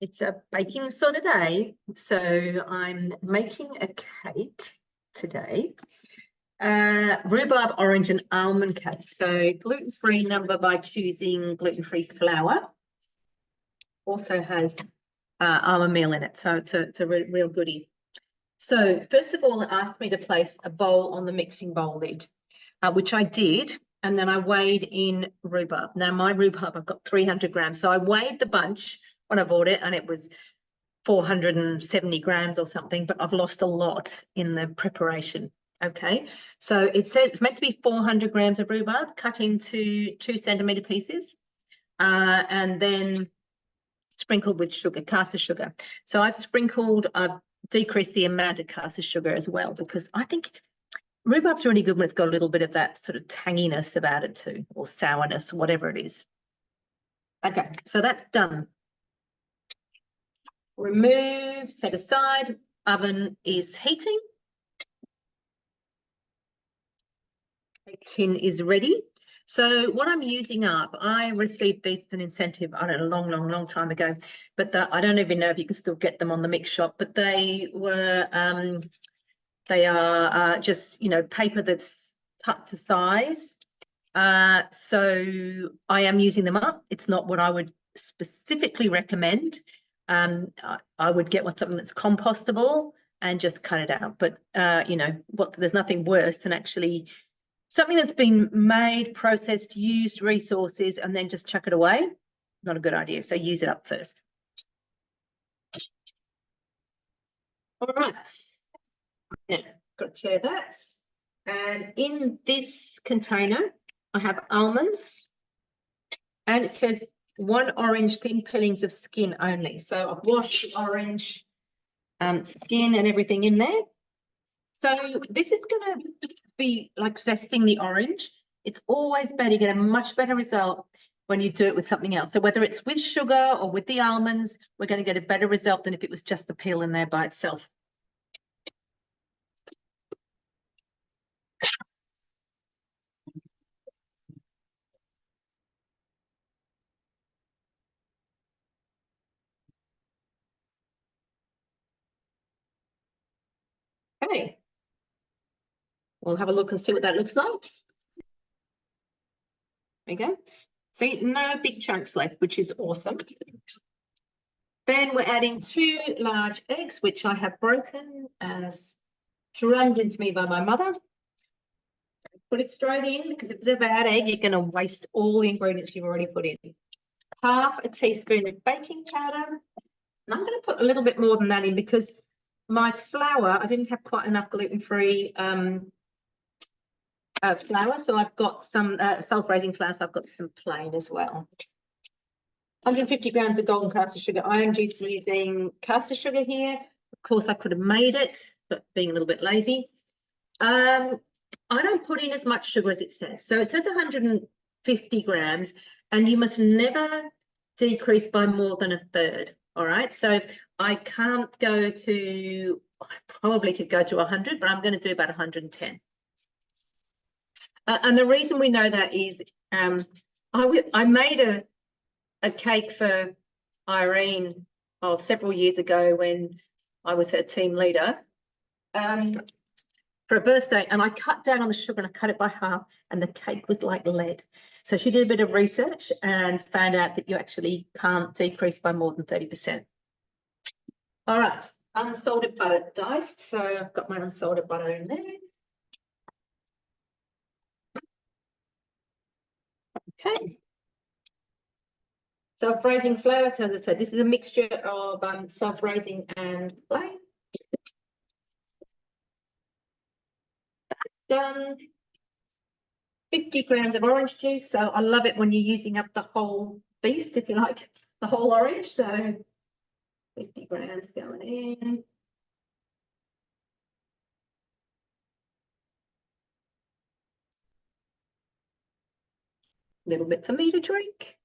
It's a baking sort of day, so I'm making a cake today. Rhubarb, orange and almond cake. So gluten-free number by choosing gluten-free flour. Also has almond meal in it, so it's a real goodie. So first of all, it asked me to place a bowl on the mixing bowl lid, which I did, and then I weighed in rhubarb. Now my rhubarb, I've got 300 grams, so I weighed the bunch when I bought it, and it was 470 grams or something, but I've lost a lot in the preparation. Okay, so it says it's meant to be 400 grams of rhubarb cut into 2 centimeter pieces, and then sprinkled with sugar, caster sugar. So I've decreased the amount of caster sugar as well, because I think rhubarb's really good when it's got a little bit of that sort of tanginess about it too, or sourness, whatever it is. Okay, so that's done. Remove, set aside, oven is heating. Tin is ready. So what I'm using up, I received these as an incentive, I don't know, a long time ago, but I don't even know if you can still get them on the mix shop, but they are just, paper that's cut to size. So I am using them up. It's not what I would specifically recommend. I would get something that's compostable and just cut it out. But, there's nothing worse than actually something that's been made, processed, used resources, and then just chuck it away. Not a good idea. So use it up first. All right. Now, got to share that. And in this container, I have almonds, and it says 1 orange, thin peelings of skin only. So I've washed the orange skin and everything in there. So this is going to be like zesting the orange. It's always better, you get a much better result when you do it with something else. So whether it's with sugar or with the almonds, we're going to get a better result than if it was just the peel in there by itself. Okay. We'll have a look and see what that looks like. There you go. See, no big chunks left, which is awesome. Then we're adding 2 large eggs, which I have broken as drummed into me by my mother. Put it straight in, because if it's a bad egg, you're going to waste all the ingredients you've already put in. Half a teaspoon of baking powder. And I'm going to put a little bit more than that in, because my flour, I didn't have quite enough gluten-free flour, so I've got some self-raising flour, so I've got some plain as well. 150 grams of golden caster sugar. I am just using caster sugar here. Of course, I could have made it, but being a little bit lazy. I don't put in as much sugar as it says. So it says 150 grams, and you must never decrease by more than 1/3. All right. So I can't go to, I probably could go to 100, but I'm going to do about 110. And the reason we know that is I made a cake for Irene several years ago when I was her team leader for a birthday, and I cut down on the sugar and I cut it by half, and the cake was like lead. So she did a bit of research and found out that you actually can't decrease by more than 30%. All right, unsalted butter diced. So I've got my unsalted butter in there. Okay. Self-raising flour. So as I said, this is a mixture of self-raising and plain. That's done. 50 grams of orange juice. So I love it when you're using up the whole beast, if you like, the whole orange. So 50 grams going in. A little bit for me to drink.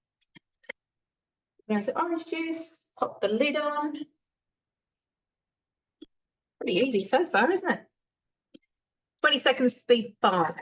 Grams of orange juice. Pop the lid on. Pretty easy so far, isn't it? 20 seconds, speed 5.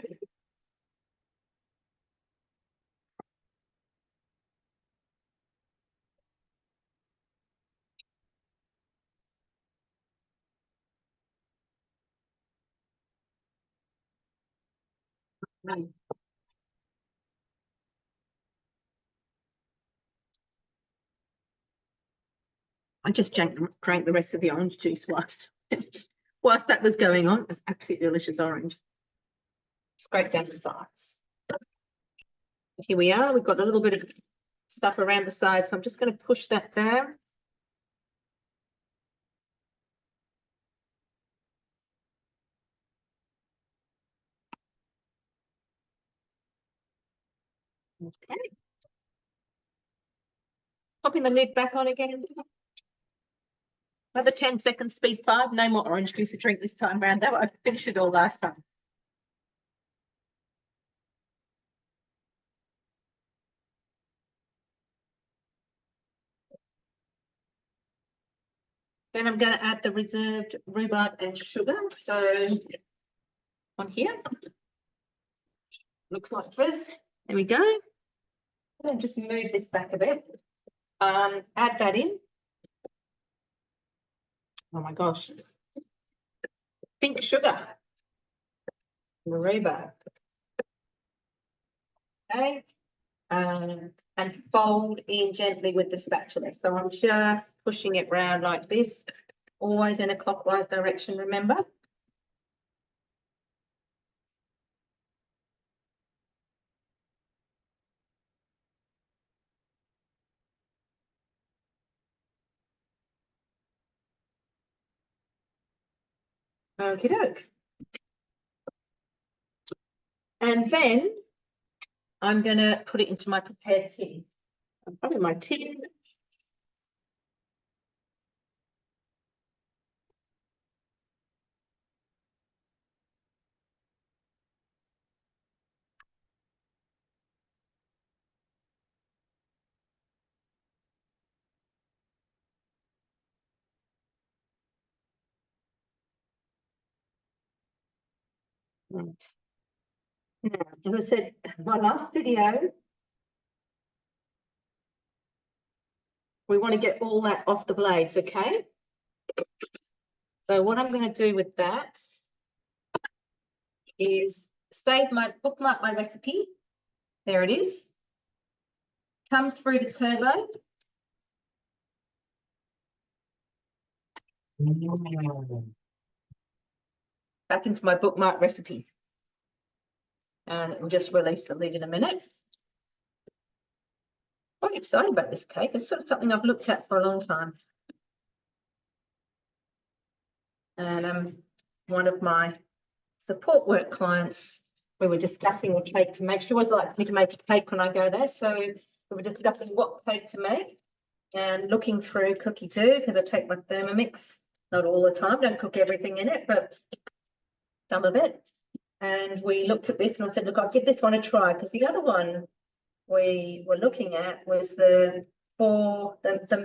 I just drank the rest of the orange juice whilst that was going on. It was absolutely delicious orange. Scrape down the sides. Here we are. We've got a little bit of stuff around the side, so I'm just going to push that down. Okay. Popping the lid back on again. Another 10 seconds, speed 5. No more orange juice to drink this time around, though. I finished it all last time. Then I'm going to add the reserved rhubarb and sugar. So on here, looks like first. There we go. And just move this back a bit. Add that in. Oh my gosh. Pink sugar. Rhubarb. Okay. And fold in gently with the spatula. So I'm just pushing it round like this, always in a clockwise direction, remember? Okie doke. And then I'm going to put it into my prepared tin. I'll put my tin. Now, as I said, my last video, we want to get all that off the blades, okay? So what I'm going to do with that is bookmark my recipe. There it is. Come through to turbo. Back into my bookmark recipe. And we'll just release the lid in a minute. Quite excited about this cake. It's sort of something I've looked at for a long time. And one of my support work clients, we were discussing a cake to make. She always likes me to make a cake when I go there. So we were discussing what cake to make and looking through Cookie Do, because I take my Thermomix, not all the time, don't cook everything in it, but some of it. And we looked at this and I said, look, I'll give this one a try, because the other one we were looking at was the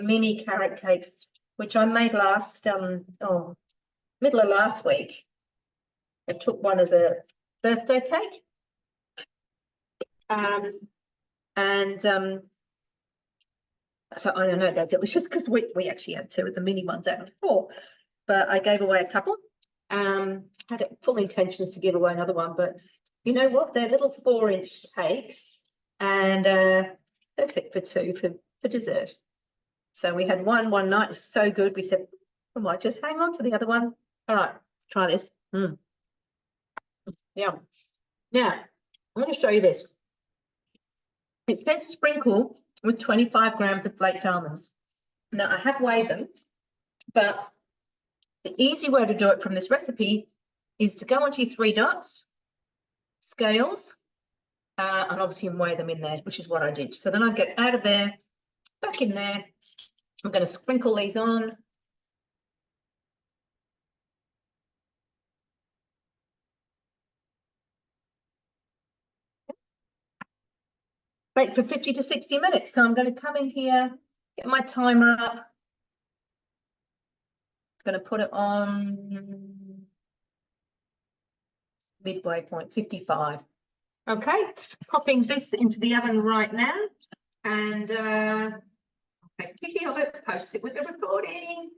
mini carrot cakes, which I made middle of last week. I took one as a birthday cake. So I don't know, they're delicious, because we actually had 2 of the mini ones out of 4, but I gave away a couple. Had full intentions to give away another one, but you know what? They're little 4-inch cakes and perfect for 2 for dessert. So we had one night. It was so good. We said, I might just hang on to the other one. All right, try this. Yeah. Now, I'm going to show you this. It's best sprinkled with 25 grams of flaked almonds. Now, I have weighed them, but the easy way to do it from this recipe is to go onto your 3 dots, scales, and obviously weigh them in there, which is what I did. So then I get out of there, back in there. I'm going to sprinkle these on. Bake for 50 to 60 minutes. So I'm going to come in here, get my timer up. It's going to put it on midway point, 55. Okay, popping this into the oven right now, and I'll take a picture of it, post it with the recording.